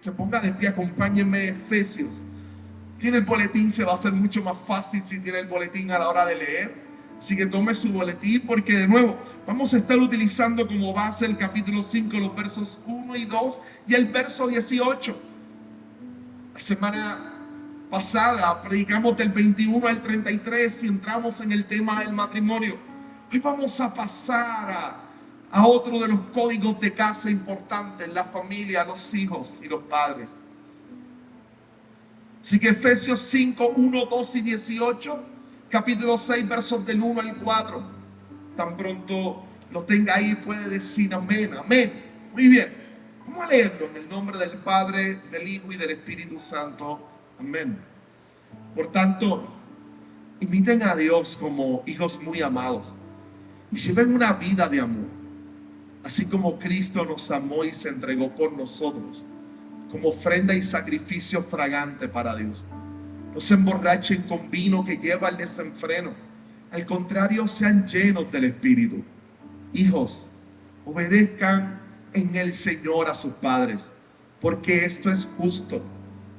Se ponga de pie, acompáñenme, Efesios. Tiene el boletín, se va a hacer mucho más fácil si tiene el boletín a la hora de leer. Así que tome su boletín, porque de nuevo vamos a estar utilizando como base el capítulo 5, los versos 1 y 2 y el verso 18. La semana pasada predicamos del 21 al 33 y entramos en el tema del matrimonio. Hoy vamos a pasar a otro de los códigos de casa importantes: la familia, los hijos y los padres. Así que Efesios 5, 1, 2 y 18, capítulo 6, versos del 1 al 4. Tan pronto lo tenga ahí, puede decir amén, amén. Muy bien, vamos a leerlo en el nombre del Padre, del Hijo y del Espíritu Santo. Amén. Por tanto, imiten a Dios como hijos muy amados y lleven una vida de amor, así como Cristo nos amó y se entregó por nosotros como ofrenda y sacrificio fragante para Dios. No se emborrachen con vino que lleva al desenfreno. Al contrario, sean llenos del Espíritu. Hijos, obedezcan en el Señor a sus padres, porque esto es justo.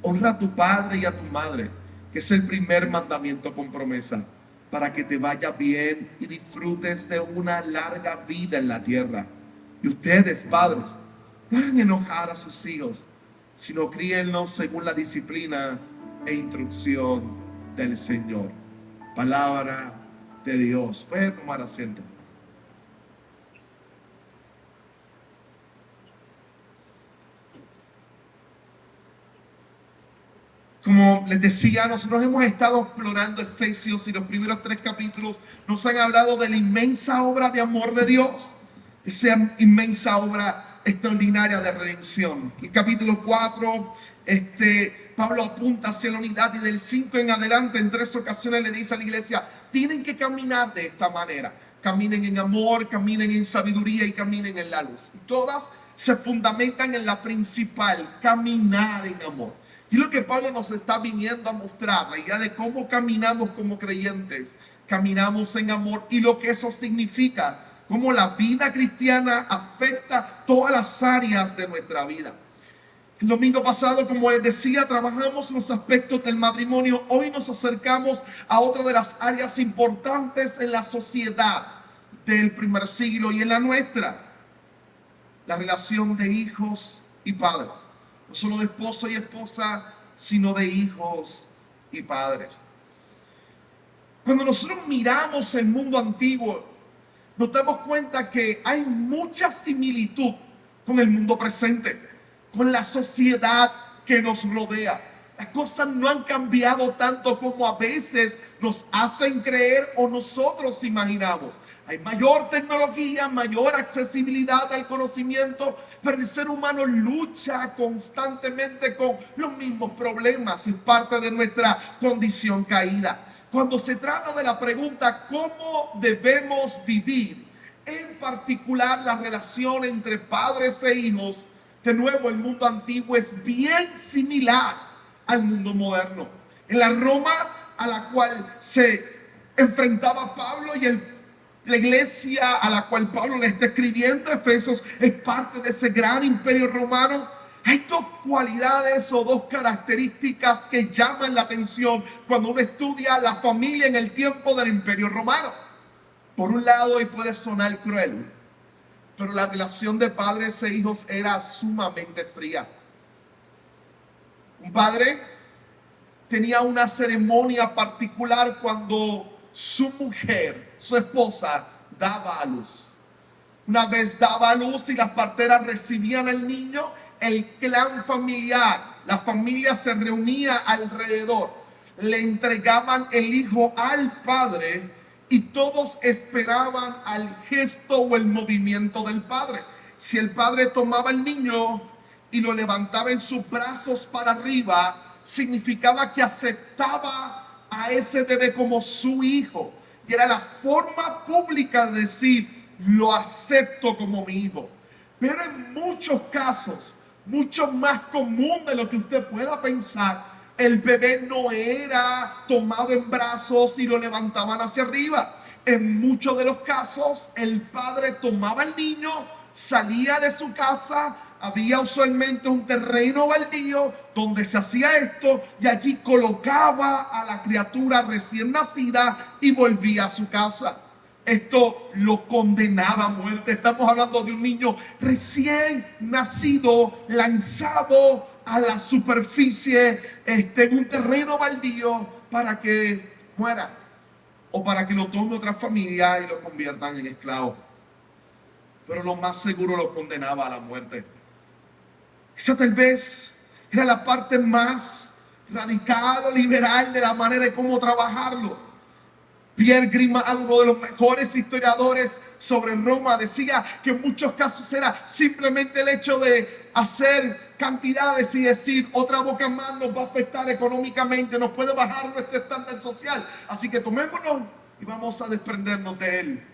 Honra a tu padre y a tu madre, que es el primer mandamiento con promesa, para que te vaya bien y disfrutes de una larga vida en la tierra. Y ustedes, padres, no hagan enojar a sus hijos, sino críenlos según la disciplina e instrucción del Señor. Palabra de Dios. Puede tomar asiento. Como les decía, nosotros hemos estado explorando Efesios y los primeros 3 capítulos nos han hablado de la inmensa obra de amor de Dios, esa inmensa obra extraordinaria de redención. El capítulo 4, Pablo apunta hacia la unidad, y del 5 en adelante en 3 ocasiones le dice a la iglesia: tienen que caminar de esta manera. Caminen en amor, caminen en sabiduría y caminen en la luz. Y todas se fundamentan en la principal: caminar en amor. Y lo que Pablo nos está viniendo a mostrar, la idea de cómo caminamos como creyentes, caminamos en amor, y lo que eso significa, cómo la vida cristiana afecta todas las áreas de nuestra vida. El domingo pasado, como les decía, trabajamos en los aspectos del matrimonio. Hoy nos acercamos a otra de las áreas importantes en la sociedad del primer siglo y en la nuestra: la relación de hijos y padres. No solo de esposo y esposa, sino de hijos y padres. Cuando nosotros miramos el mundo antiguo, nos damos cuenta que hay mucha similitud con el mundo presente, con la sociedad que nos rodea. Las cosas no han cambiado tanto como a veces nos hacen creer o nosotros imaginamos. Hay mayor tecnología, mayor accesibilidad al conocimiento, pero el ser humano lucha constantemente con los mismos problemas. Es parte de nuestra condición caída. Cuando se trata de la pregunta ¿cómo debemos vivir?, en particular la relación entre padres e hijos, de nuevo el mundo antiguo es bien similar al mundo moderno. En la Roma a la cual se enfrentaba Pablo y la iglesia a la cual Pablo le está escribiendo, Efesios, es parte de ese gran imperio romano. Hay 2 cualidades o 2 características que llaman la atención cuando uno estudia la familia en el tiempo del imperio romano. Por un lado, y puede sonar cruel, pero la relación de padres e hijos era sumamente fría. Un padre tenía una ceremonia particular cuando su mujer, su esposa, daba a luz. Una vez daba a luz y las parteras recibían al niño, el clan familiar, la familia se reunía alrededor, le entregaban el hijo al padre y todos esperaban al gesto o el movimiento del padre. Si el padre tomaba al niño y lo levantaba en sus brazos para arriba, significaba que aceptaba a ese bebé como su hijo, y era la forma pública de decir: lo acepto como mi hijo. Pero en muchos casos, mucho más común de lo que usted pueda pensar, el bebé no era tomado en brazos y lo levantaban hacia arriba. En muchos de los casos, el padre tomaba al niño, salía de su casa, había usualmente un terreno baldío donde se hacía esto y allí colocaba a la criatura recién nacida y volvía a su casa. Esto lo condenaba a muerte. Estamos hablando de un niño recién nacido, lanzado a la superficie en un terreno baldío para que muera o para que lo tome otra familia y lo conviertan en esclavo. Pero lo más seguro lo condenaba a la muerte. Esa tal vez era la parte más radical o liberal de la manera de cómo trabajarlo. Pierre Grimald, uno de los mejores historiadores sobre Roma, decía que en muchos casos era simplemente el hecho de hacer cantidades y decir otra boca más nos va a afectar económicamente, nos puede bajar nuestro estándar social, así que tomémonos y vamos a desprendernos de él.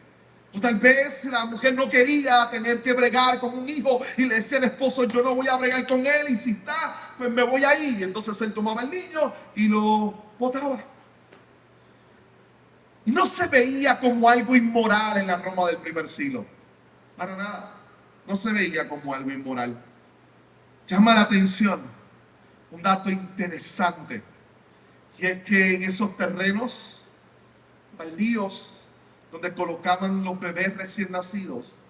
O tal vez la mujer no quería tener que bregar con un hijo y le decía al esposo, yo no voy a bregar con él, y si está, pues me voy a ir. Y entonces él tomaba el niño y lo botaba. Y no se veía como algo inmoral en la Roma del primer siglo. Para nada. No se veía como algo inmoral. Llama la atención un dato interesante. Y es que en esos terrenos baldíos donde colocaban los bebés recién nacidos,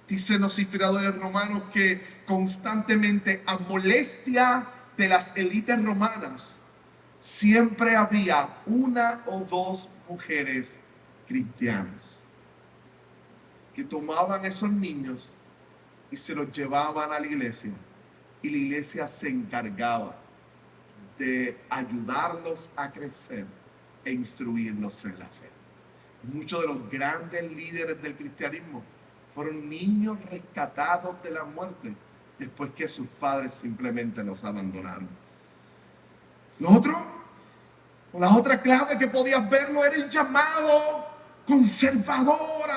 dicen los historiadores romanos que constantemente, a molestia de las élites romanas, siempre había una o dos mujeres cristianas que tomaban esos niños y se los llevaban a la iglesia, y la iglesia se encargaba de ayudarlos a crecer e instruirlos en la fe. Muchos de los grandes líderes del cristianismo fueron niños rescatados de la muerte después que sus padres simplemente los abandonaron. La otra clave que podías verlo era el llamado conservador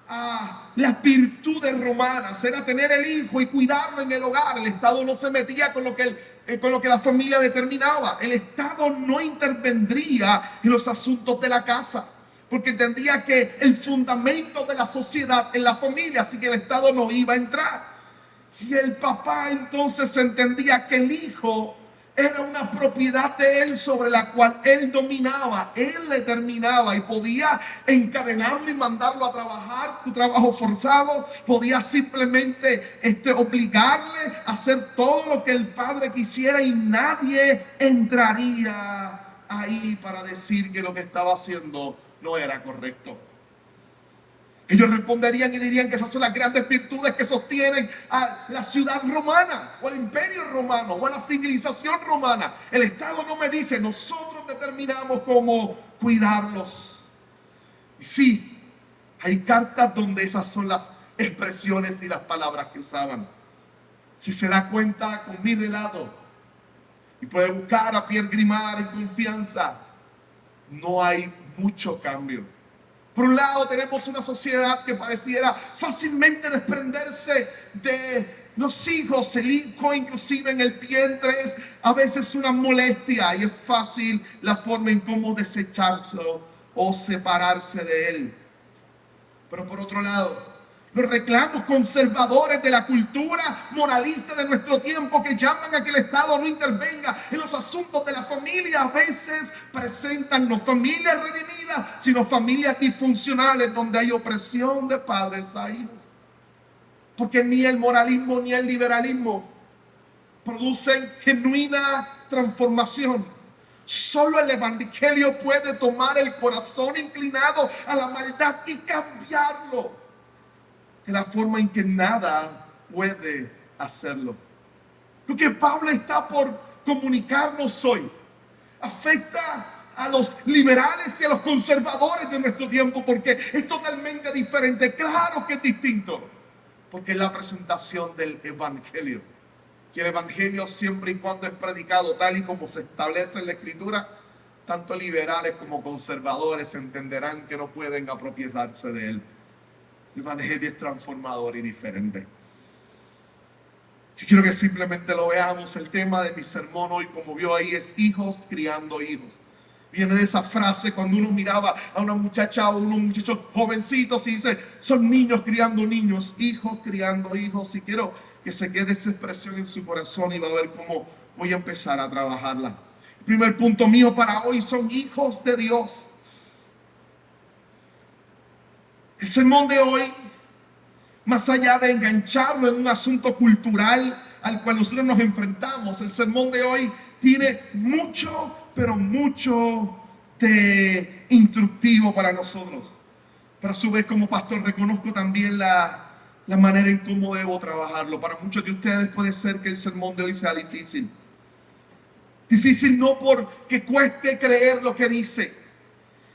a las virtudes romanas. Era tener el hijo y cuidarlo en el hogar. El Estado no se metía con lo que la familia determinaba. El Estado no intervendría en los asuntos de la casa, porque entendía que el fundamento de la sociedad es la familia, así que el Estado no iba a entrar. Y el papá entonces entendía que el hijo era una propiedad de él sobre la cual él dominaba, él le determinaba, y podía encadenarlo y mandarlo a trabajar, un trabajo forzado, podía simplemente obligarle a hacer todo lo que el padre quisiera y nadie entraría ahí para decir que lo que estaba haciendo no era correcto. Ellos responderían y dirían que esas son las grandes virtudes que sostienen a la ciudad romana, o al imperio romano, o a la civilización romana. El Estado no me dice, nosotros determinamos cómo cuidarlos. Y sí, hay cartas donde esas son las expresiones y las palabras que usaban. Si se da cuenta con mi relato, y puede buscar a Pierre Grimald en confianza, no hay mucho cambio. Por un lado tenemos una sociedad que pareciera fácilmente desprenderse de los hijos. El hijo inclusive en el vientre es a veces una molestia y es fácil la forma en cómo desecharse o separarse de él. Pero por otro lado, los reclamos conservadores de la cultura moralista de nuestro tiempo, que llaman a que el Estado no intervenga en los asuntos de la familia, a veces presentan no familias redimidas, sino familias disfuncionales donde hay opresión de padres a hijos. Porque ni el moralismo ni el liberalismo producen genuina transformación. Solo el evangelio puede tomar el corazón inclinado a la maldad y cambiarlo de la forma en que nada puede hacerlo. Lo que Pablo está por comunicarnos hoy afecta a los liberales y a los conservadores de nuestro tiempo, porque es totalmente diferente. Claro que es distinto, porque es la presentación del evangelio. Y el evangelio, siempre y cuando es predicado tal y como se establece en la escritura, tanto liberales como conservadores entenderán que no pueden apropiarse de él. El evangelio es transformador y diferente. Yo quiero que simplemente lo veamos. El tema de mi sermón hoy, como vio ahí, es hijos criando hijos. Viene de esa frase cuando uno miraba a una muchacha o unos muchachos jovencitos y dice, son niños criando niños, hijos criando hijos. Y quiero que se quede esa expresión en su corazón y va a ver cómo voy a empezar a trabajarla. El primer punto mío para hoy son hijos de Dios. El sermón de hoy, más allá de engancharlo en un asunto cultural al cual nosotros nos enfrentamos, el sermón de hoy tiene mucho, pero mucho de instructivo para nosotros. Pero a su vez, como pastor, reconozco también la manera en cómo debo trabajarlo. Para muchos de ustedes puede ser que el sermón de hoy sea difícil. Difícil no porque cueste creer lo que dice.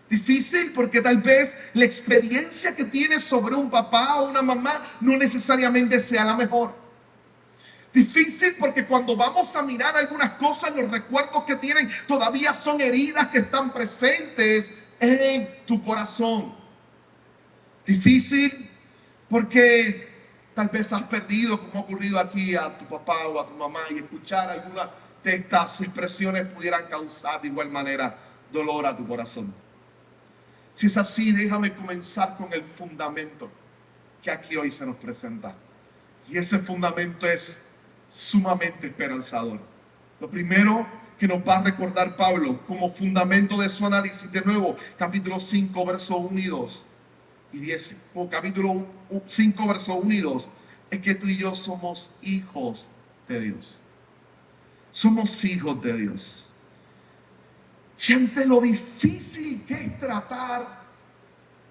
Difícil porque tal vez la experiencia que tienes sobre un papá o una mamá no necesariamente sea la mejor. Difícil porque cuando vamos a mirar algunas cosas, los recuerdos que tienen todavía son heridas que están presentes en tu corazón. Difícil porque tal vez has perdido, como ha ocurrido aquí, a tu papá o a tu mamá, y escuchar algunas de estas expresiones pudieran causar de igual manera dolor a tu corazón. Si es así, déjame comenzar con el fundamento que aquí hoy se nos presenta. Y ese fundamento es sumamente esperanzador. Lo primero que nos va a recordar Pablo como fundamento de su análisis, de nuevo, capítulo 5, versos 1 y 2, y 10, o capítulo 5, versos 1 y 2, es que tú y yo somos hijos de Dios. Somos hijos de Dios. Y ante lo difícil que es tratar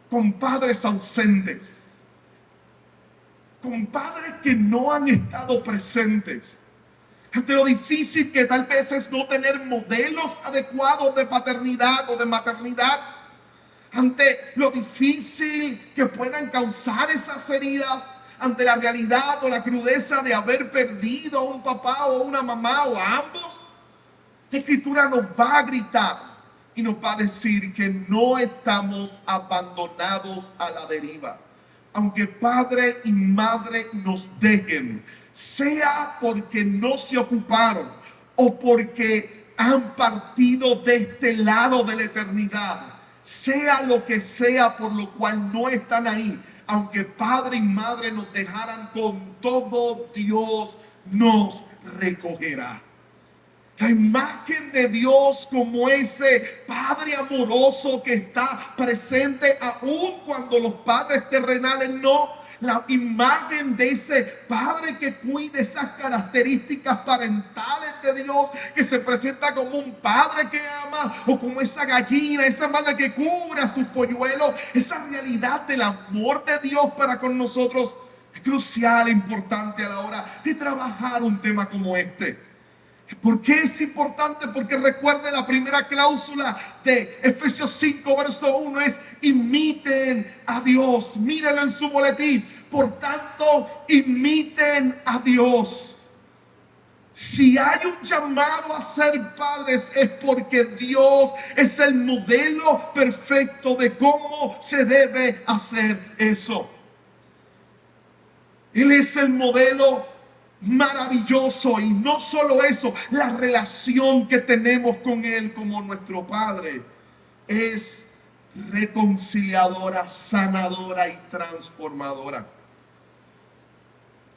con padres ausentes, con padres que no han estado presentes, ante lo difícil que tal vez es no tener modelos adecuados de paternidad o de maternidad, ante lo difícil que puedan causar esas heridas, ante la realidad o la crudeza de haber perdido a un papá o una mamá o a ambos, la Escritura nos va a gritar y nos va a decir que no estamos abandonados a la deriva. Aunque padre y madre nos dejen, sea porque no se ocuparon o porque han partido de este lado de la eternidad, sea lo que sea por lo cual no están ahí, aunque padre y madre nos dejaran, con todo Dios nos recogerá. La imagen de Dios como ese Padre amoroso que está presente aún cuando los padres terrenales no. La imagen de ese Padre que cuida esas características parentales de Dios, que se presenta como un Padre que ama, o como esa gallina, esa madre que cubre a sus polluelos. Esa realidad del amor de Dios para con nosotros es crucial e importante a la hora de trabajar un tema como este. ¿Por qué es importante? Porque recuerde, la primera cláusula de Efesios 5, verso 1 es: imiten a Dios. Mírenlo en su boletín. Por tanto, imiten a Dios. Si hay un llamado a ser padres, es porque Dios es el modelo perfecto de cómo se debe hacer eso. Él es el modelo maravilloso, y no solo eso, la relación que tenemos con Él como nuestro Padre es reconciliadora, sanadora y transformadora.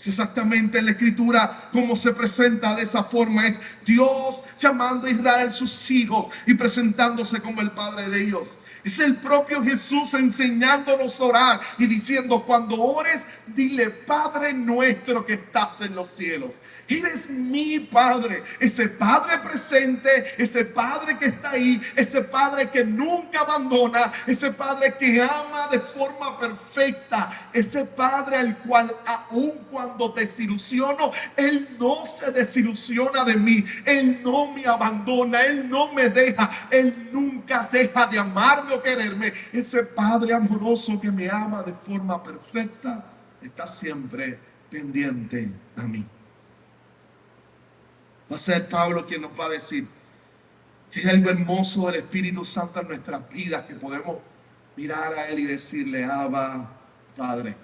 Es exactamente en la Escritura como se presenta de esa forma. Es Dios llamando a Israel sus hijos y presentándose como el Padre de ellos. Es el propio Jesús enseñándonos a orar y diciendo: cuando ores, dile: Padre nuestro que estás en los cielos. Eres mi Padre, ese Padre presente, ese Padre que está ahí, ese Padre que nunca abandona, ese Padre que ama de forma perfecta, ese Padre al cual aun cuando desilusiono, Él no se desilusiona de mí, Él no me abandona, Él no me deja, Él nunca deja de amarme, quererme. Ese Padre amoroso que me ama de forma perfecta está siempre pendiente a mí. Va a ser Pablo quien nos va a decir que hay algo hermoso del Espíritu Santo en nuestras vidas, que podemos mirar a Él y decirle: Abba, Padre.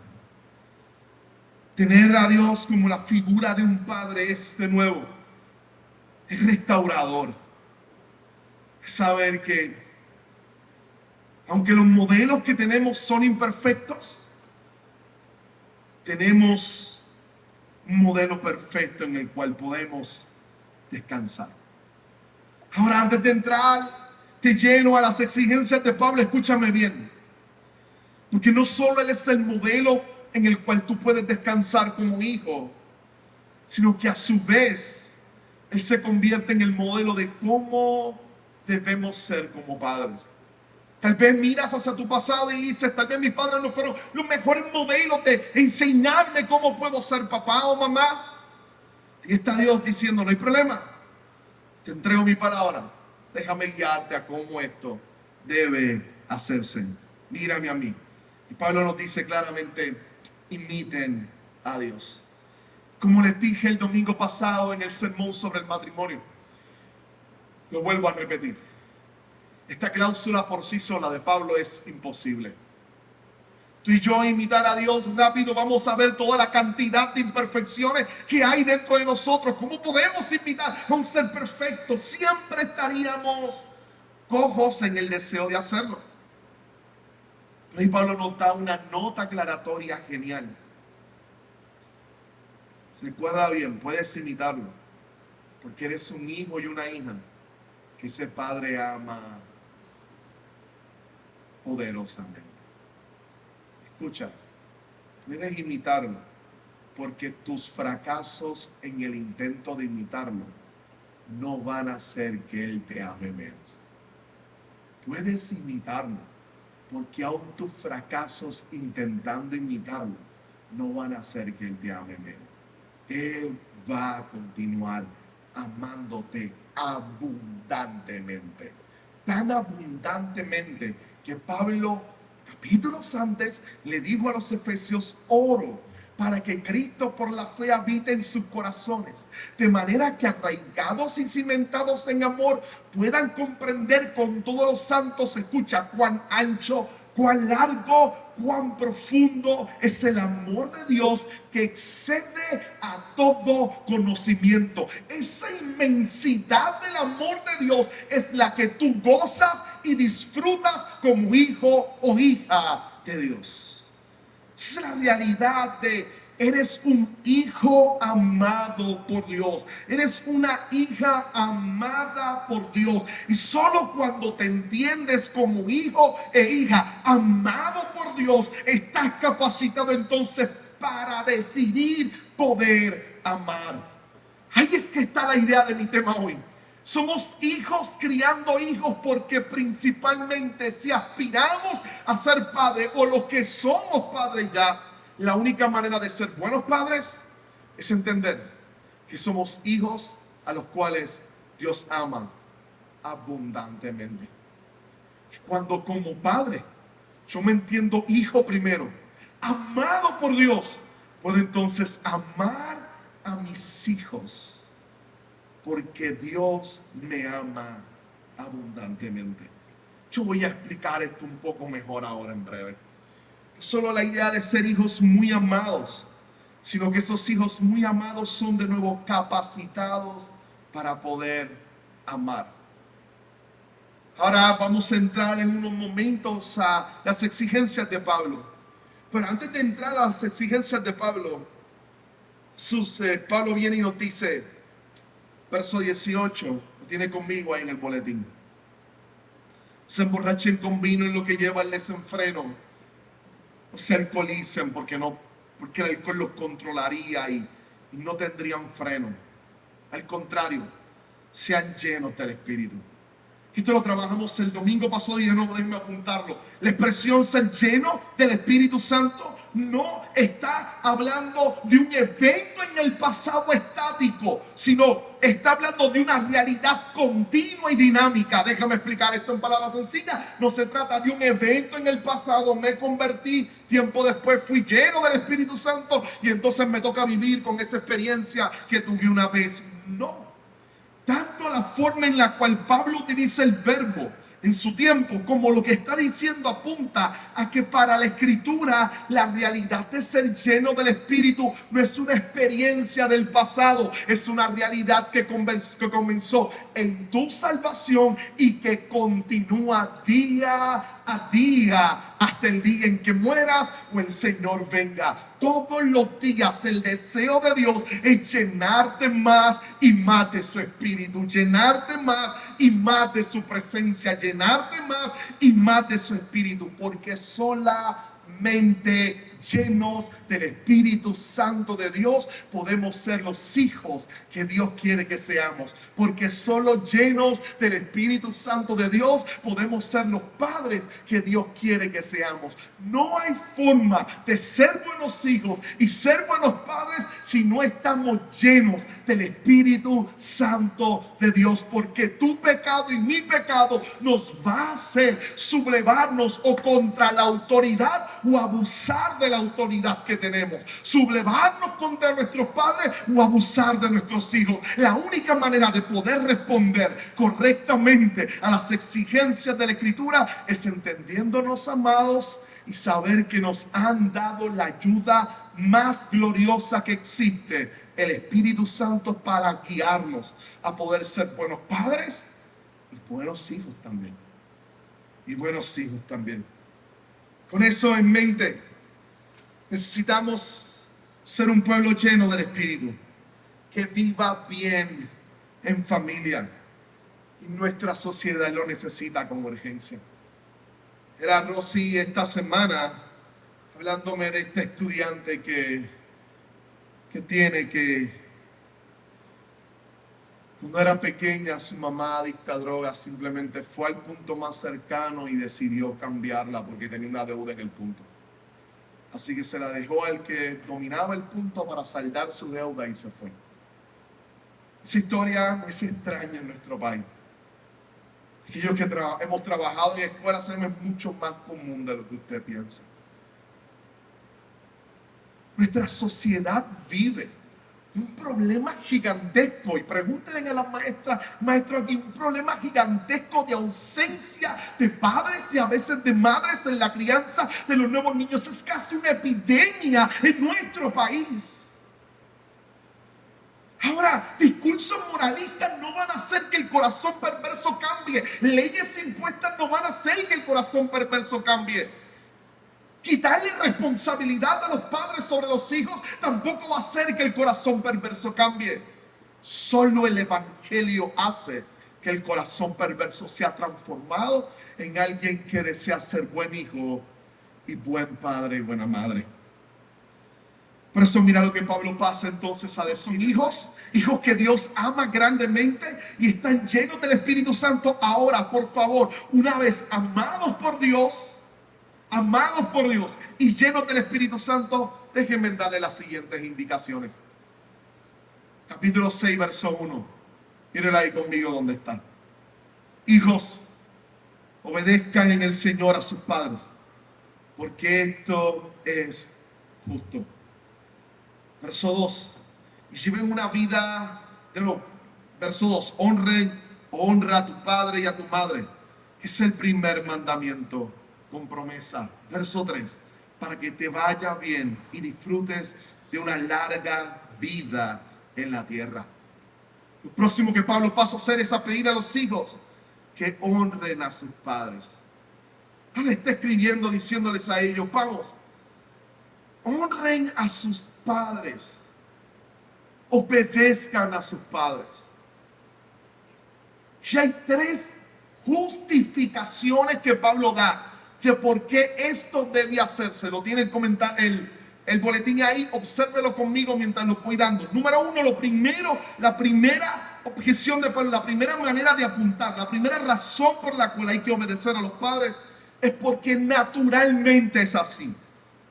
Tener a Dios como la figura de un padre es, de nuevo, es restaurador. Es saber que aunque los modelos que tenemos son imperfectos, tenemos un modelo perfecto en el cual podemos descansar. Ahora, antes de entrar de lleno a las exigencias de Pablo, escúchame bien, porque no solo Él es el modelo en el cual tú puedes descansar como hijo, sino que a su vez Él se convierte en el modelo de cómo debemos ser como padres. Tal vez miras hacia tu pasado y dices, tal vez mis padres no fueron los mejores modelos de enseñarme cómo puedo ser papá o mamá. Y está Dios diciendo, no hay problema, te entrego mi palabra, déjame guiarte a cómo esto debe hacerse. Mírame a mí. Y Pablo nos dice claramente, imiten a Dios. Como les dije el domingo pasado en el sermón sobre el matrimonio, lo vuelvo a repetir. Esta cláusula por sí sola de Pablo es imposible. Tú y yo imitar a Dios rápido vamos a ver toda la cantidad de imperfecciones que hay dentro de nosotros. ¿Cómo podemos imitar a un ser perfecto? Siempre estaríamos cojos en el deseo de hacerlo. Pero ahí Pablo nos da una nota aclaratoria genial. Recuerda bien, puedes imitarlo, porque eres un hijo y una hija que ese padre ama poderosamente. Escucha, puedes imitarlo, porque tus fracasos en el intento de imitarlo no van a hacer que Él te ame menos. Puedes imitarlo, porque aún tus fracasos intentando imitarlo no van a hacer que Él te ame menos. Él va a continuar amándote abundantemente. Tan abundantemente que Pablo, capítulos antes, le dijo a los efesios, oro para que Cristo por la fe habite en sus corazones, de manera que arraigados y cimentados en amor puedan comprender con todos los santos, escucha, cuán ancho, cuán largo, cuán profundo es el amor de Dios que excede a todo conocimiento. Esa inmensidad del amor de Dios es la que tú gozas y disfrutas como hijo o hija de Dios. Es la realidad de eres un hijo amado por Dios. Eres una hija amada por Dios. Y solo cuando te entiendes como hijo e hija amado por Dios, estás capacitado entonces para decidir poder amar. Ahí es que está la idea de mi tema hoy. Somos hijos criando hijos porque principalmente si aspiramos a ser padres o los que somos padres ya, la única manera de ser buenos padres es entender que somos hijos a los cuales Dios ama abundantemente. Cuando como padre yo me entiendo hijo primero, amado por Dios, puedo entonces amar a mis hijos porque Dios me ama abundantemente. Yo voy a explicar esto un poco mejor ahora en breve. No solo la idea de ser hijos muy amados, sino que esos hijos muy amados son de nuevo capacitados para poder amar. Ahora vamos a entrar en unos momentos a las exigencias de Pablo. Pero antes de entrar a las exigencias de Pablo, Pablo viene y nos dice, verso 18, lo tiene conmigo ahí en el boletín. Se emborrachen con vino y lo que lleva el desenfreno. No se alcoholicen porque el alcohol los controlaría y no tendrían freno. Al contrario, sean llenos del Espíritu. Esto lo trabajamos el domingo pasado y de nuevo déjenme apuntarlo. La expresión ser lleno del Espíritu Santo no está hablando de un evento en el pasado estático, sino está hablando de una realidad continua y dinámica. Déjame explicar esto en palabras sencillas. No se trata de un evento en el pasado, me convertí, tiempo después fui lleno del Espíritu Santo y entonces me toca vivir con esa experiencia que tuve una vez. No. Tanto la forma en la cual Pablo utiliza el verbo en su tiempo como lo que está diciendo apunta a que para la Escritura la realidad de ser lleno del Espíritu no es una experiencia del pasado, es una realidad que comenzó en tu salvación y que continúa día a día hasta el día en que mueras o el Señor venga. Todos los días el deseo de Dios es llenarte más y más de su Espíritu, llenarte más y más de su presencia, llenarte más y más de su Espíritu, porque solamente llenos del Espíritu Santo de Dios podemos ser los hijos que Dios quiere que seamos, porque solo llenos del Espíritu Santo de Dios podemos ser los padres que Dios quiere que seamos. No hay forma de ser buenos hijos y ser buenos padres si no estamos llenos del Espíritu Santo de Dios, porque tu pecado y mi pecado nos va a hacer sublevarnos o contra la autoridad o abusar de la autoridad que tenemos, sublevarnos contra nuestros padres o abusar de nuestros hijos. La única manera de poder responder correctamente a las exigencias de la Escritura es entendiéndonos amados y saber que nos han dado la ayuda más gloriosa que existe, el Espíritu Santo, para guiarnos a poder ser buenos padres y buenos hijos también. Y buenos hijos también. Con eso en mente, necesitamos ser un pueblo lleno del Espíritu, que viva bien en familia. Y nuestra sociedad lo necesita con urgencia. Era Rosy esta semana hablándome de este estudiante que cuando era pequeña su mamá adicta a drogas simplemente fue al punto más cercano y decidió cambiarla porque tenía una deuda en el punto. Así que se la dejó al que dominaba el punto para saldar su deuda y se fue. Esa historia no es extraña en nuestro país. Aquellos que hemos trabajado en escuelas sabemos mucho más común de lo que usted piensa. Nuestra sociedad vive un problema gigantesco, y pregúntenle a la maestro aquí, un problema gigantesco de ausencia de padres y a veces de madres en la crianza de los nuevos niños. Es casi una epidemia en nuestro país. Ahora, discursos moralistas no van a hacer que el corazón perverso cambie. Leyes impuestas no van a hacer que el corazón perverso cambie. Quitarle responsabilidad a los padres sobre los hijos tampoco va a hacer que el corazón perverso cambie. Solo el Evangelio hace que el corazón perverso sea transformado en alguien que desea ser buen hijo y buen padre y buena madre. Por eso mira lo que Pablo pasa entonces a decir: hijos que Dios ama grandemente y están llenos del Espíritu Santo. Ahora, por favor, una vez amados por Dios y llenos del Espíritu Santo, déjenme darle las siguientes indicaciones. Capítulo 6, verso 1. Mírenla ahí conmigo donde están. Hijos, obedezcan en el Señor a sus padres, porque esto es justo. Verso 2. Y si ven una vida de lo. Verso 2. Honra a tu padre y a tu madre, que es el primer mandamiento con promesa. Verso 3. Para que te vaya bien y disfrutes de una larga vida en la tierra. Lo próximo que Pablo pasa a hacer es a pedir a los hijos que honren a sus padres. Él está escribiendo diciéndoles a ellos: vamos, honren a sus padres, obedezcan a sus padres. Y hay 3 justificaciones que Pablo da de por qué esto debe hacerse. Lo tiene el boletín ahí, obsérvelo conmigo mientras lo voy dando. Número 1, la primera objeción de Pablo, la primera manera de apuntar, la primera razón por la cual hay que obedecer a los padres es porque naturalmente es así.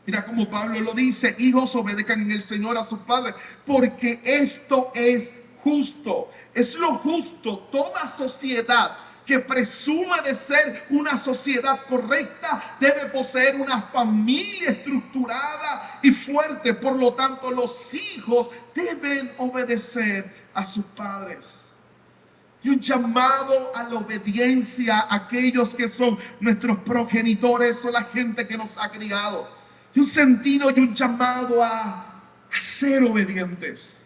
Mira cómo Pablo lo dice: hijos, obedezcan en el Señor a sus padres, porque esto es justo. Es lo justo. Toda sociedad que presuma de ser una sociedad correcta debe poseer una familia estructurada y fuerte. Por lo tanto, los hijos deben obedecer a sus padres. Y un llamado a la obediencia a aquellos que son nuestros progenitores o la gente que nos ha criado. Y un sentido y un llamado a ser obedientes.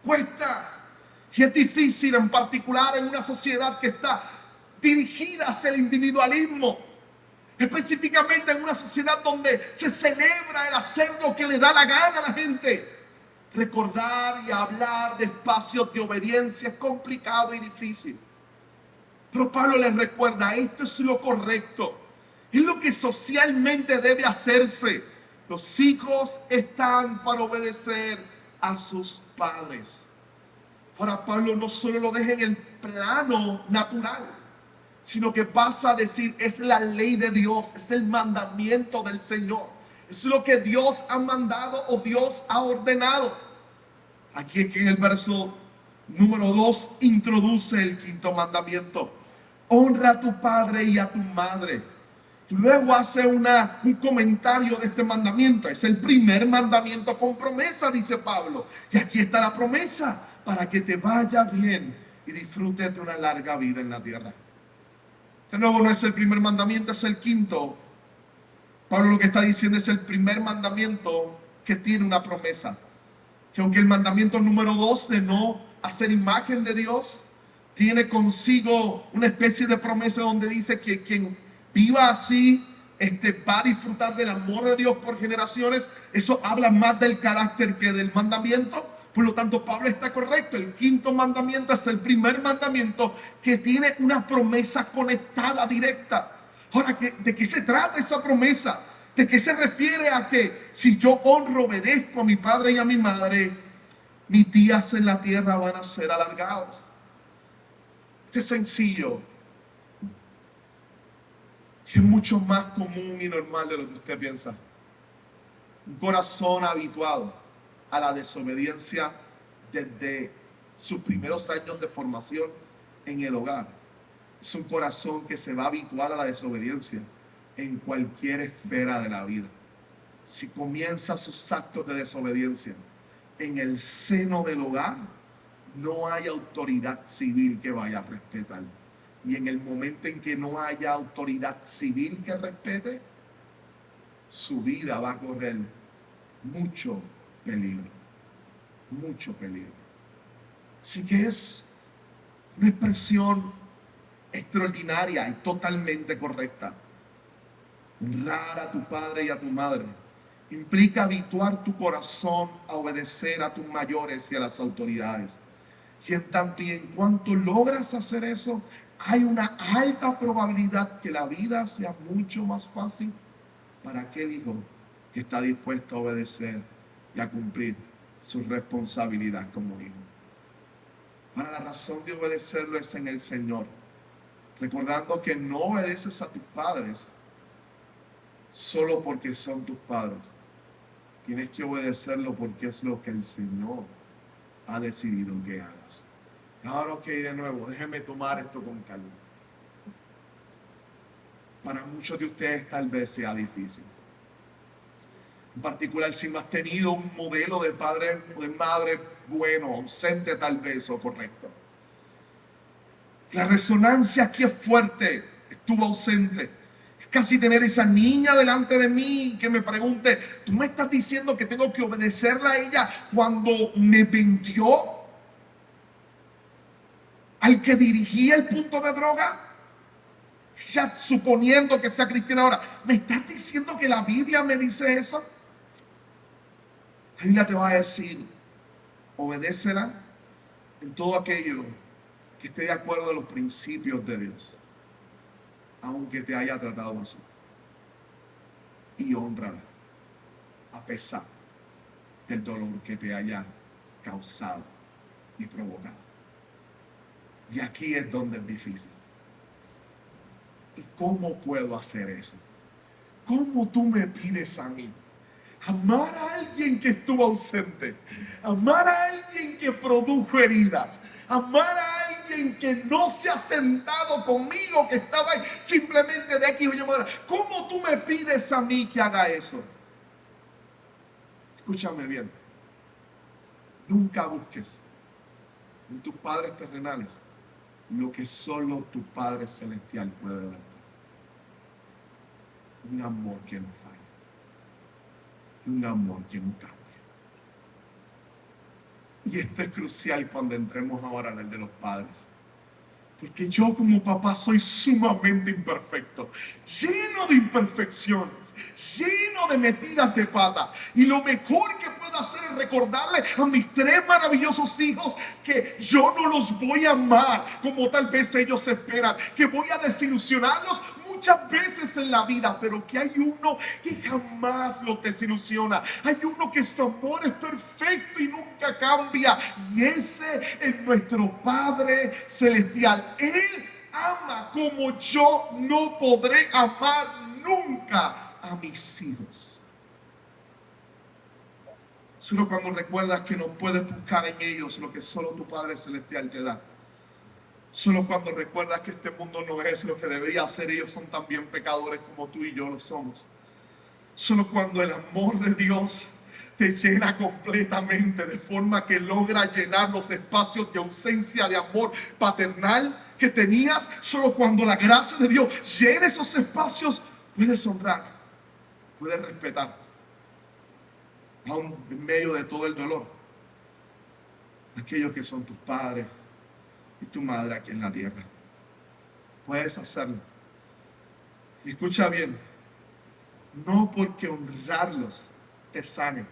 Cuesta y es difícil, en particular en una sociedad que está dirigida hacia el individualismo. Específicamente en una sociedad donde se celebra el hacer lo que le da la gana a la gente. Recordar y hablar de espacios de obediencia es complicado y difícil. Pero Pablo les recuerda, esto es lo correcto. Es lo que socialmente debe hacerse. Los hijos están para obedecer a sus padres. Ahora Pablo no solo lo deja en el plano natural, sino que pasa a decir, es la ley de Dios, es el mandamiento del Señor. Es lo que Dios ha mandado o Dios ha ordenado. Aquí es que en el verso número 2 introduce el quinto mandamiento. Honra a tu padre y a tu madre. Y luego hace un comentario de este mandamiento. Es el primer mandamiento con promesa, dice Pablo. Y aquí está la promesa, para que te vaya bien y disfrutes de una larga vida en la tierra. De nuevo, no es el primer mandamiento, es el quinto. Pablo lo que está diciendo es el primer mandamiento que tiene una promesa. Que aunque el mandamiento número 2 de no hacer imagen de Dios, tiene consigo una especie de promesa donde dice que quien viva así va a disfrutar del amor de Dios por generaciones. Eso habla más del carácter que del mandamiento. Por lo tanto, Pablo está correcto. El quinto mandamiento es el primer mandamiento que tiene una promesa conectada, directa. Ahora, ¿de qué se trata esa promesa? ¿De qué se refiere? A que si yo honro, obedezco a mi padre y a mi madre, mis días en la tierra van a ser alargados. Esto es sencillo. Y es mucho más común y normal de lo que usted piensa. Un corazón habituado a la desobediencia desde sus primeros años de formación en el hogar. Es un corazón que se va a habituar a la desobediencia en cualquier esfera de la vida. Si comienza sus actos de desobediencia en el seno del hogar, no hay autoridad civil que vaya a respetar. Y en el momento en que no haya autoridad civil que respete, su vida va a correr mucho peligro. Mucho peligro. Así que es una expresión extraordinaria y totalmente correcta. Honrar a tu padre y a tu madre implica habituar tu corazón a obedecer a tus mayores y a las autoridades. Y en tanto y en cuanto logras hacer eso, hay una alta probabilidad que la vida sea mucho más fácil para aquel hijo que está dispuesto a obedecer y a cumplir su responsabilidad como hijo. Ahora, la razón de obedecerlo es en el Señor, recordando que no obedeces a tus padres solo porque son tus padres. Tienes que obedecerlo porque es lo que el Señor ha decidido que hagas. Ahora, ok, de nuevo, déjenme tomar esto con calma. Para muchos de ustedes tal vez sea difícil. En particular, si no has tenido un modelo de padre o de madre bueno, ausente tal vez o correcto. La resonancia aquí es fuerte. Estuvo ausente. Es casi tener esa niña delante de mí que me pregunte, ¿tú me estás diciendo que tengo que obedecerla a ella cuando me vendió al que dirigía el punto de droga? Ya suponiendo que sea cristiana ahora, ¿me estás diciendo que la Biblia me dice eso? La Biblia te va a decir, obedécela en todo aquello que esté de acuerdo a los principios de Dios, aunque te haya tratado así. Y honrala, a pesar del dolor que te haya causado y provocado. Y aquí es donde es difícil. ¿Y cómo puedo hacer eso? ¿Cómo tú me pides a mí amar a alguien que estuvo ausente, amar a alguien que produjo heridas, amar a alguien que no se ha sentado conmigo, que estaba ahí simplemente de aquí? ¿Cómo tú me pides a mí que haga eso? Escúchame bien. Nunca busques en tus padres terrenales lo que solo tu Padre Celestial puede darte. Un amor que no falla. Un amor que no cambia. Y esto es crucial cuando entremos ahora en el de los padres. Porque yo como papá soy sumamente imperfecto, lleno de imperfecciones, lleno de metidas de pata. Y lo mejor que puedo hacer es recordarle a mis tres maravillosos hijos que yo no los voy a amar como tal vez ellos esperan, que voy a desilusionarlos muchas veces en la vida, pero que hay uno que jamás lo desilusiona. Hay uno que su amor es perfecto y nunca cambia. Y ese es nuestro Padre Celestial. Él ama como yo no podré amar nunca a mis hijos. Solo cuando recuerdas que no puedes buscar en ellos lo que solo tu Padre Celestial te da. Solo cuando recuerdas que este mundo no es lo que debería ser, ellos son también pecadores como tú y yo lo somos. Solo cuando el amor de Dios te llena completamente, de forma que logra llenar los espacios de ausencia de amor paternal que tenías, solo cuando la gracia de Dios llena esos espacios, puedes honrar, puedes respetar, aún en medio de todo el dolor, aquellos que son tus padres y tu madre aquí en la tierra. Puedes hacerlo. Y escucha bien, no porque honrarlos te sane.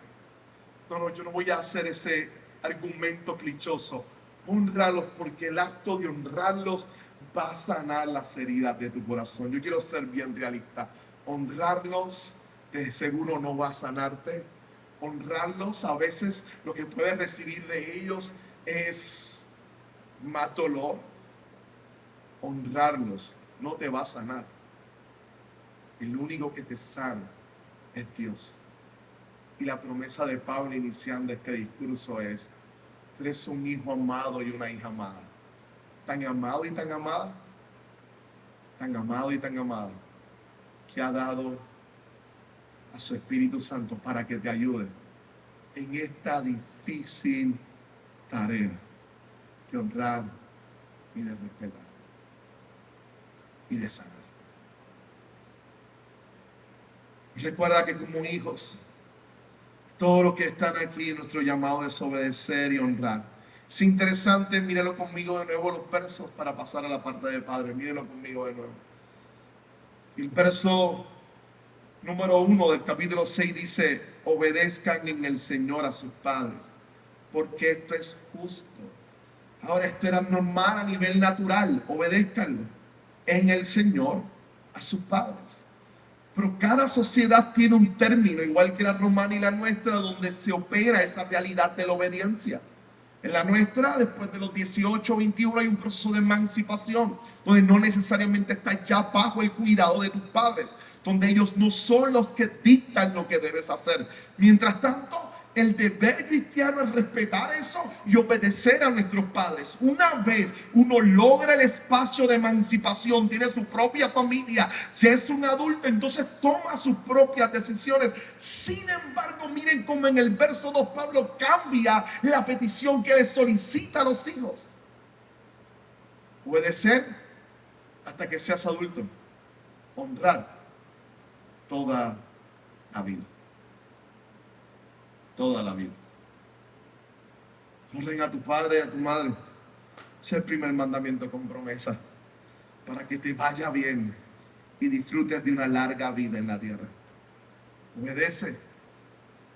No, yo no voy a hacer ese argumento clichoso. Honrarlos porque el acto de honrarlos va a sanar las heridas de tu corazón. Yo quiero ser bien realista. Honrarlos de seguro no va a sanarte. Honrarlos, a veces lo que puedes recibir de ellos es más dolor. Honrarlos no te va a sanar. El único que te sana es Dios. Y la promesa de Pablo iniciando este discurso es: tú eres un hijo amado y una hija amada. Tan amado y tan amada, tan amado y tan amada, que ha dado a su Espíritu Santo para que te ayude en esta difícil tarea de honrar y de respetar y de sanar. Recuerda que como hijos, todos los que están aquí, nuestro llamado es obedecer y honrar. Es interesante, míralo conmigo de nuevo los versos para pasar a la parte del Padre. Míralo conmigo de nuevo. El verso número 1 del capítulo 6 dice: obedezcan en el Señor a sus padres, porque esto es justo. Ahora, esto era normal a nivel natural. Obedézcanlo en el Señor a sus padres. Pero cada sociedad tiene un término, igual que la romana y la nuestra, donde se opera esa realidad de la obediencia. En la nuestra, después de los 18 o 21, hay un proceso de emancipación, donde no necesariamente estás ya bajo el cuidado de tus padres, donde ellos no son los que dictan lo que debes hacer. Mientras tanto, el deber cristiano es respetar eso y obedecer a nuestros padres. Una vez uno logra el espacio de emancipación, tiene su propia familia, ya es un adulto, entonces toma sus propias decisiones. Sin embargo, miren cómo en el verso 2 Pablo cambia la petición que le solicita a los hijos: obedecer hasta que seas adulto, honrar toda la vida. Toda la vida. Honren a tu padre y a tu madre. Es el primer mandamiento con promesa, para que te vaya bien y disfrutes de una larga vida en la tierra. Obedece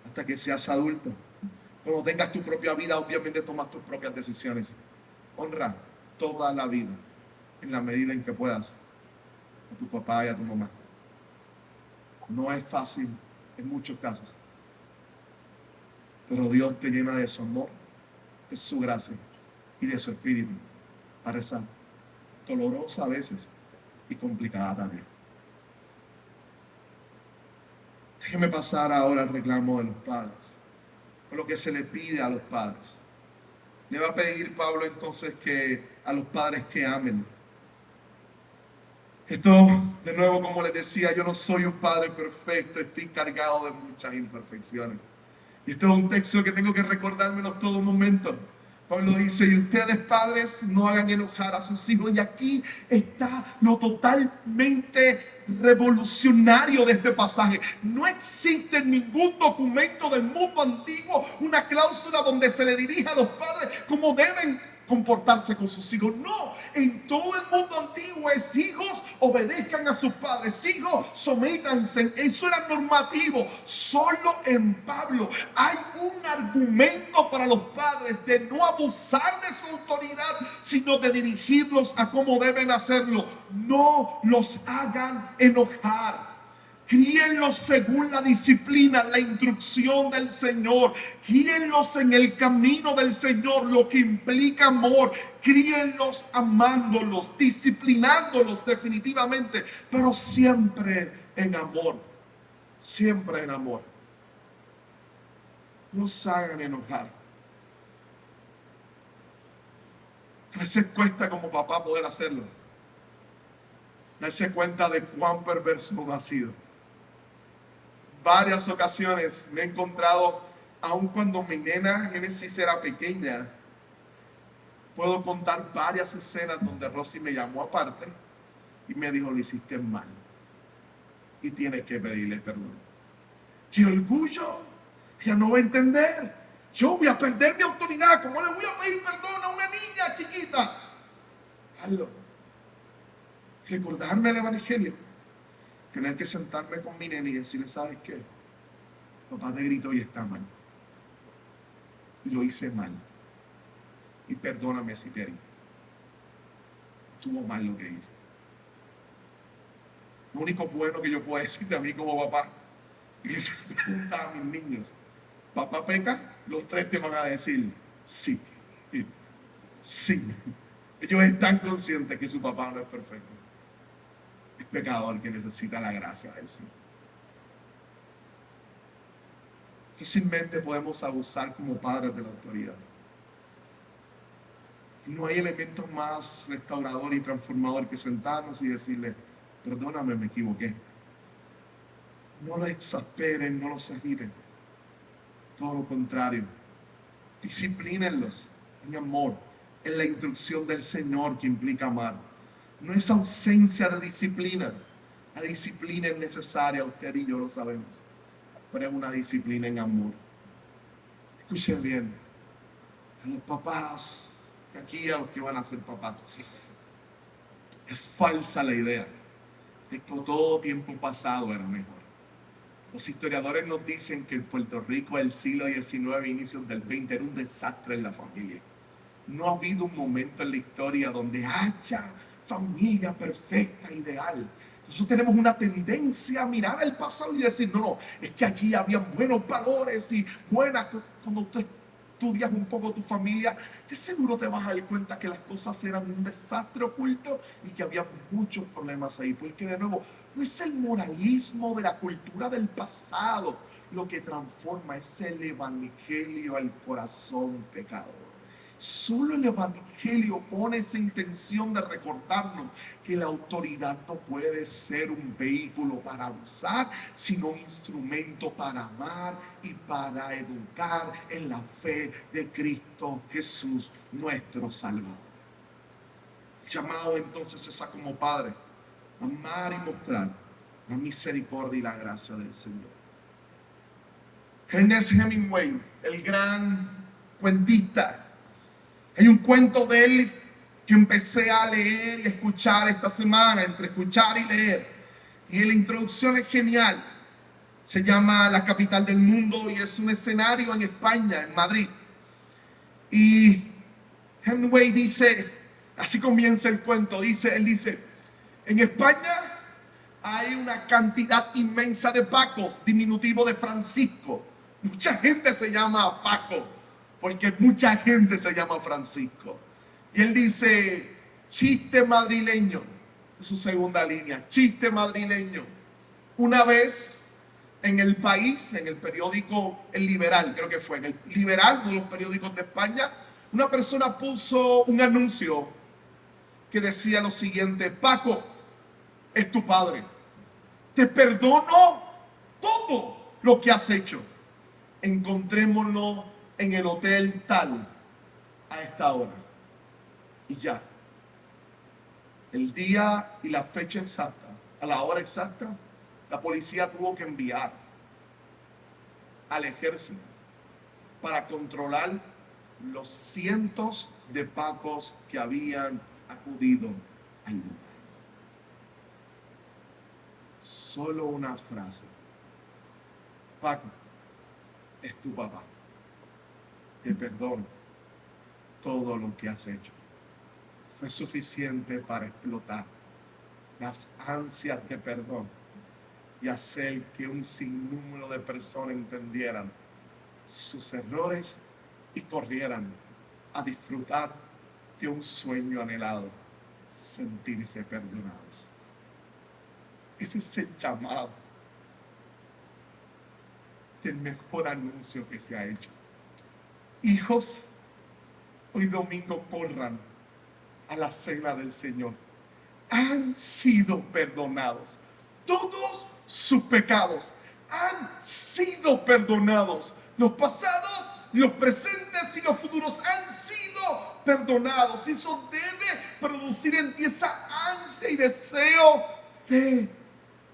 hasta que seas adulto. Cuando tengas tu propia vida, obviamente tomas tus propias decisiones. Honra toda la vida, en la medida en que puedas, a tu papá y a tu mamá. No es fácil en muchos casos, pero Dios te llena de su amor, de su gracia y de su espíritu para esa dolorosa a veces y complicada tarea. Déjeme pasar ahora al reclamo de los padres, o lo que se le pide a los padres. Le va a pedir Pablo entonces que a los padres que amen. Esto, de nuevo, como les decía, yo no soy un padre perfecto, estoy cargado de muchas imperfecciones. Y este es un texto que tengo que recordármelo todo momento. Pablo dice: y ustedes, padres, no hagan enojar a sus hijos. Y aquí está lo totalmente revolucionario de este pasaje. No existe en ningún documento del mundo antiguo una cláusula donde se le dirija a los padres como deben comportarse con sus hijos. No, en todo el mundo antiguo es hijos obedezcan a sus padres, hijos sométanse. Eso era normativo. Solo en Pablo hay un argumento para los padres de no abusar de su autoridad, sino de dirigirlos a cómo deben hacerlo. No los hagan enojar. Críenlos según la disciplina, la instrucción del Señor. Críenlos en el camino del Señor, lo que implica amor. Críenlos amándolos, disciplinándolos definitivamente, pero siempre en amor. Siempre en amor. No los hagan enojar. A veces cuesta como papá poder hacerlo. Darse cuenta de cuán perverso uno ha sido. Varias ocasiones me he encontrado, aun cuando mi nena Génesis era pequeña, puedo contar varias escenas donde Rosy me llamó aparte y me dijo: lo hiciste mal y tienes que pedirle perdón. ¡Qué orgullo! Ella no va a entender. Yo voy a perder mi autoridad. ¿Cómo le voy a pedir perdón a una niña chiquita? Hazlo. Recordarme el evangelio. Tener que sentarme con mi nena y decirle: ¿sabes qué? Papá te gritó y está mal. Y lo hice mal. Y perdóname si te herí. Estuvo mal lo que hice. Lo único bueno que yo puedo decirte a mí como papá es que si preguntas a mis niños: ¿papá peca? Los tres te van a decir: sí. Sí. Ellos están conscientes que su papá no es perfecto. Es pecador que necesita la gracia del Señor. Difícilmente podemos abusar como padres de la autoridad. No hay elemento más restaurador y transformador que sentarnos y decirle: perdóname, me equivoqué. No los exasperen, no los agiren. Todo lo contrario. Disciplínenlos en amor, en la instrucción del Señor que implica amar. No es ausencia de disciplina. La disciplina es necesaria, usted y yo lo sabemos, pero es una disciplina en amor. Escuchen bien, a los papás, que aquí a los que van a ser papás, es falsa la idea de que todo tiempo pasado era mejor. Los historiadores nos dicen que el Puerto Rico del siglo XIX, inicios del XX, era un desastre en la familia. No ha habido un momento en la historia donde haya familia perfecta, ideal. Nosotros tenemos una tendencia a mirar al pasado y decir: no, es que allí había buenos valores y buenas. Cuando tú estudias un poco tu familia, de seguro te vas a dar cuenta que las cosas eran un desastre oculto y que había muchos problemas ahí. Porque de nuevo, no es el moralismo de la cultura del pasado lo que transforma, es el evangelio al corazón pecador. Solo el evangelio pone esa intención de recordarnos que la autoridad no puede ser un vehículo para abusar, sino un instrumento para amar y para educar en la fe de Cristo Jesús, nuestro Salvador. El llamado entonces es a, como padre, amar y mostrar la misericordia y la gracia del Señor. Ernest Hemingway, el gran cuentista, hay un cuento de él que empecé a leer y escuchar esta semana, entre escuchar y leer. Y la introducción es genial. Se llama La capital del mundo y es un escenario en España, en Madrid. Y Hemingway dice, así comienza el cuento, él dice: en España hay una cantidad inmensa de Pacos, diminutivo de Francisco. Mucha gente se llama Paco, porque mucha gente se llama Francisco. Y él dice: chiste madrileño, es su segunda línea, chiste madrileño. Una vez en El País, en el periódico El Liberal, creo que fue, en El Liberal, uno de los periódicos de España, una persona puso un anuncio que decía lo siguiente: Paco, es tu padre. Te perdono todo lo que has hecho. Encontrémonos en el hotel tal a esta hora. Y ya. El día y la fecha exacta, a la hora exacta, la policía tuvo que enviar al ejército para controlar los cientos de pacos que habían acudido al lugar. Solo una frase. Paco, es tu papá. Te perdono todo lo que has hecho. Fue suficiente para explotar las ansias de perdón y hacer que un sinnúmero de personas entendieran sus errores y corrieran a disfrutar de un sueño anhelado, sentirse perdonados. Ese es el llamado del mejor anuncio que se ha hecho. Hijos, hoy domingo corran a la cena del Señor. Han sido perdonados. Todos sus pecados han sido perdonados. Los pasados, los presentes y los futuros han sido perdonados. Eso debe producir en ti esa ansia y deseo de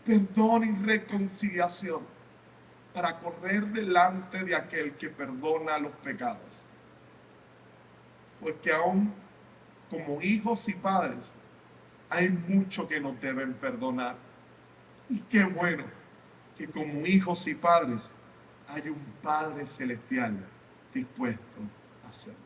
perdón y reconciliación para correr delante de aquel que perdona los pecados. Porque aún como hijos y padres hay mucho que nos deben perdonar. Y qué bueno que como hijos y padres hay un Padre Celestial dispuesto a hacerlo.